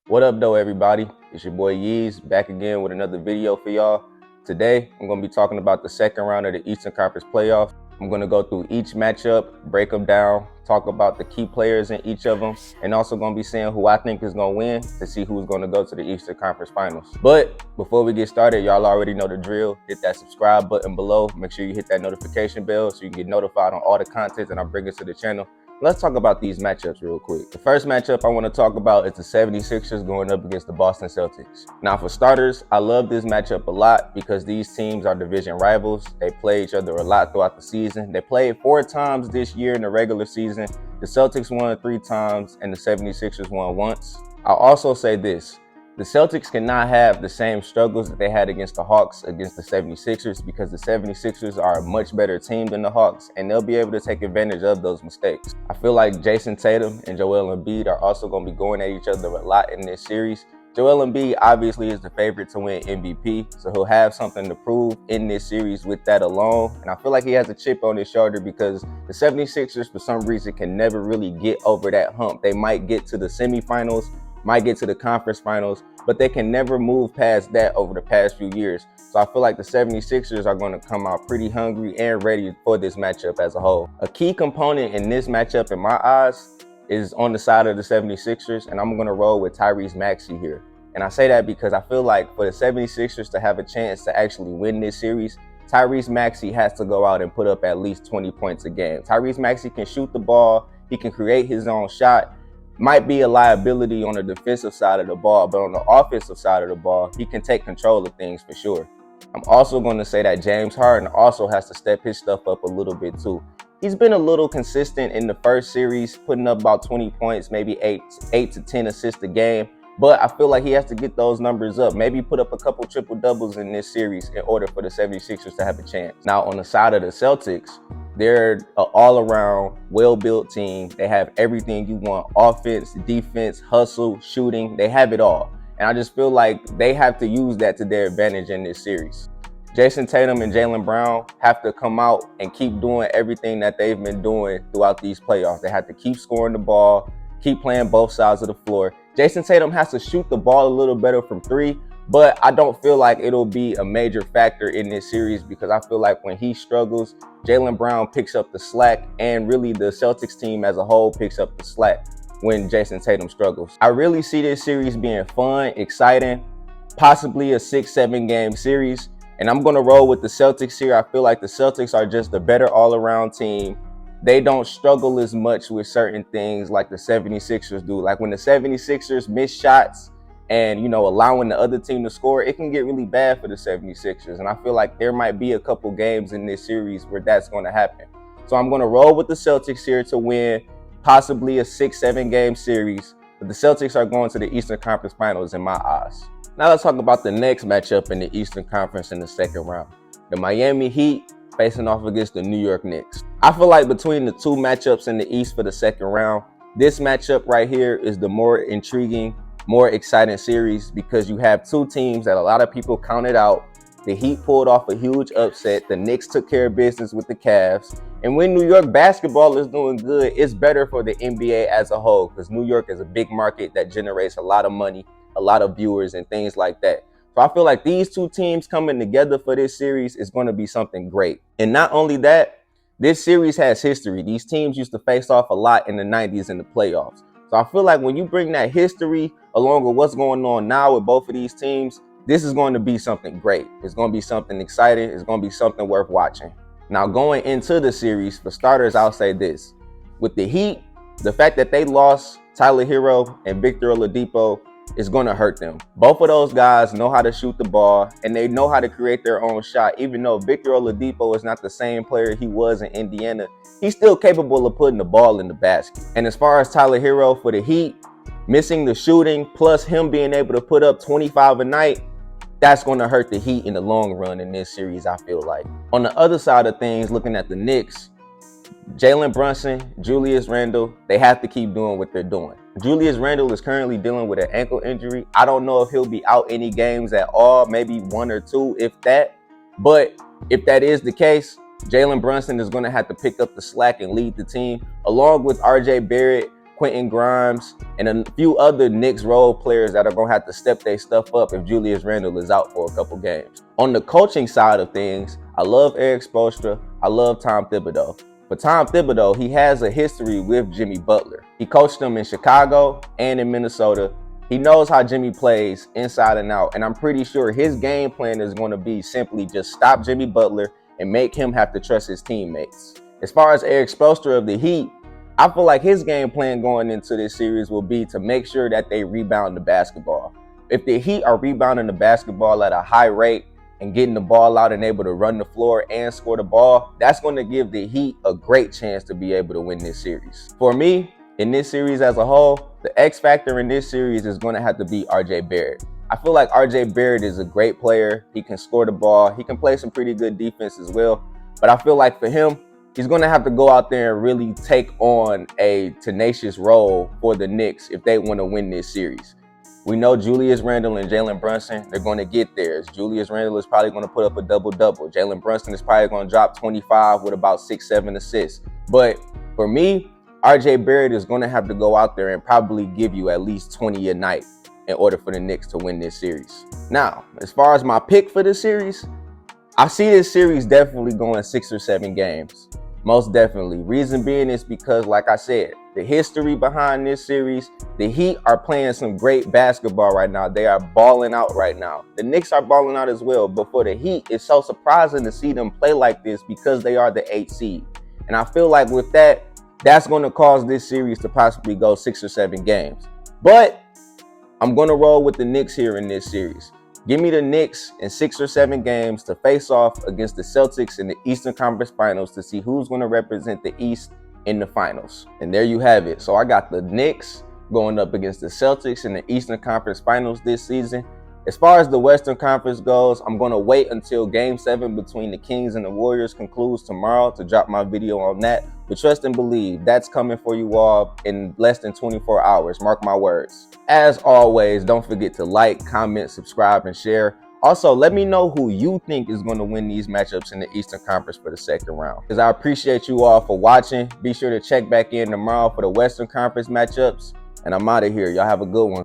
What up though, everybody? It's your boy Yeez back again with another video for y'all. Today I'm going to be talking about the second round of the Eastern Conference playoffs. I'm going to go through each matchup, break them down, talk about the key players in each of them, and also going to be saying who I think is going to win to see who's going to go to the Eastern Conference Finals. But before we get started, y'all already know the drill. Hit that subscribe button below. Make sure you hit that notification bell so you can get notified on all the content that I'm bringing to the channel. Let's talk about these matchups real quick. The first matchup I want to talk about is the 76ers going up against the Boston Celtics. Now, for starters, I love this matchup a lot because these teams are division rivals. They play each other a lot throughout the season. They played 4 times this year in the regular season. The Celtics won 3 times and the 76ers won once. I'll also say this. The Celtics cannot have the same struggles that they had against the Hawks against the 76ers because the 76ers are a much better team than the Hawks, and they'll be able to take advantage of those mistakes. I feel like Jason Tatum and Joel Embiid are also going to be going at each other a lot in this series. Joel Embiid obviously is the favorite to win MVP, so he'll have something to prove in this series with that alone. And I feel like he has a chip on his shoulder because the 76ers, for some reason, can never really get over that hump. They might get to the semifinals, might get to the conference finals, but they can never move past that over the past few years. So I feel like the 76ers are going to come out pretty hungry and ready for this matchup as a whole. A key component in this matchup, in my eyes, is on the side of the 76ers, and I'm going to roll with Tyrese Maxey here. And I say that because I feel like for the 76ers to have a chance to actually win this series, Tyrese Maxey has to go out and put up at least 20 points a game. Tyrese Maxey can shoot the ball, he can create his own shot. Might be a liability on the defensive side of the ball, but on the offensive side of the ball, he can take control of things for sure. I'm also going to say that James Harden also has to step his stuff up a little bit too. He's been a little consistent in the first series, putting up about 20 points, maybe 8 to 10 assists a game. But I feel like he has to get those numbers up, maybe put up a couple triple doubles in this series in order for the 76ers to have a chance. Now, on the side of the Celtics, they're an all-around, well-built team. They have everything you want: offense, defense, hustle, shooting. They have it all. And I just feel like they have to use that to their advantage in this series. Jason Tatum and Jaylen Brown have to come out and keep doing everything that they've been doing throughout these playoffs. They have to keep scoring the ball, keep playing both sides of the floor. Jason Tatum has to shoot the ball a little better from 3, but I don't feel like it'll be a major factor in this series because I feel like when he struggles, Jaylen Brown picks up the slack, and really the Celtics team as a whole picks up the slack when Jason Tatum struggles. I really see this series being fun, exciting, possibly a 6-7 game series, and I'm going to roll with the Celtics here. I feel like the Celtics are just a better all-around team. They don't struggle as much with certain things like the 76ers do. Like when the 76ers miss shots and, allowing the other team to score, it can get really bad for the 76ers. And I feel like there might be a couple games in this series where that's going to happen. So I'm going to roll with the Celtics here to win possibly a 6-7 game series. But the Celtics are going to the Eastern Conference Finals in my eyes. Now let's talk about the next matchup in the Eastern Conference in the second round. The Miami Heat facing off against the New York Knicks. I feel like between the 2 matchups in the East for the second round, this matchup right here is the more intriguing, more exciting series because you have 2 teams that a lot of people counted out. The Heat pulled off a huge upset. The Knicks took care of business with the Cavs. And when New York basketball is doing good, it's better for the NBA as a whole because New York is a big market that generates a lot of money, a lot of viewers and things like that. So I feel like these 2 teams coming together for this series is going to be something great. And not only that, this series has history. These teams used to face off a lot in the 90s in the playoffs. So I feel like when you bring that history along with what's going on now with both of these teams, this is going to be something great. It's going to be something exciting. It's going to be something worth watching. Now, going into the series, for starters, I'll say this. With the Heat, the fact that they lost Tyler Herro and Victor Oladipo is going to hurt them. Both of those guys know how to shoot the ball, and they know how to create their own shot. Even though Victor Oladipo is not the same player he was in Indiana, he's still capable of putting the ball in the basket. And as far as Tyler Herro for the Heat, missing the shooting, plus him being able to put up 25 a night, that's going to hurt the Heat in the long run in this series, I feel like. On the other side of things, looking at the Knicks, Jalen Brunson, Julius Randle, they have to keep doing what they're doing. Julius Randle is currently dealing with an ankle injury. I don't know if he'll be out any games at all, maybe 1 or 2, if that. But if that is the case, Jalen Brunson is going to have to pick up the slack and lead the team, along with RJ Barrett, Quentin Grimes, and a few other Knicks role players that are going to have to step their stuff up if Julius Randle is out for a couple games. On the coaching side of things, I love Eric Spoelstra. I love Tom Thibodeau. For Tom Thibodeau, he has a history with Jimmy Butler. He coached him in Chicago and in Minnesota. He knows how Jimmy plays inside and out, and I'm pretty sure his game plan is going to be simply just stop Jimmy Butler and make him have to trust his teammates. As far as Eric Spoelstra of the Heat, I feel like his game plan going into this series will be to make sure that they rebound the basketball. If the Heat are rebounding the basketball at a high rate and getting the ball out and able to run the floor and score the ball, that's going to give the Heat a great chance to be able to win this series. For me, in this series as a whole, the X factor in this series is going to have to be RJ Barrett. I feel like RJ Barrett is a great player. He can score the ball. He can play some pretty good defense as well. But I feel like for him, he's going to have to go out there and really take on a tenacious role for the Knicks if they want to win this series. We know Julius Randle and Jalen Brunson, they're going to get theirs. Julius Randle is probably going to put up a double-double. Jalen Brunson is probably going to drop 25 with about 6-7 assists. But for me, RJ Barrett is going to have to go out there and probably give you at least 20 a night in order for the Knicks to win this series. Now, as far as my pick for this series, I see this series definitely going 6 or 7 games. Most definitely. Reason being is because, like I said, the history behind this series, the Heat are playing some great basketball right now. They are balling out right now. The Knicks are balling out as well. But for the Heat, it's so surprising to see them play like this because they are the 8th seed. And I feel like with that, that's going to cause this series to possibly go 6 or 7 games. But I'm going to roll with the Knicks here in this series. Give me the Knicks in 6 or 7 games to face off against the Celtics in the Eastern Conference Finals to see who's going to represent the East in the finals. And there you have it. So I got the Knicks going up against the Celtics in the Eastern Conference Finals this season. As far as the Western Conference goes, I'm going to wait until Game 7 between the Kings and the Warriors concludes tomorrow to drop my video on that. But trust and believe, that's coming for you all in less than 24 hours. Mark my words. As always, don't forget to like, comment, subscribe, and share. Also, let me know who you think is going to win these matchups in the Eastern Conference for the second round. Because I appreciate you all for watching. Be sure to check back in tomorrow for the Western Conference matchups. And I'm out of here. Y'all have a good one.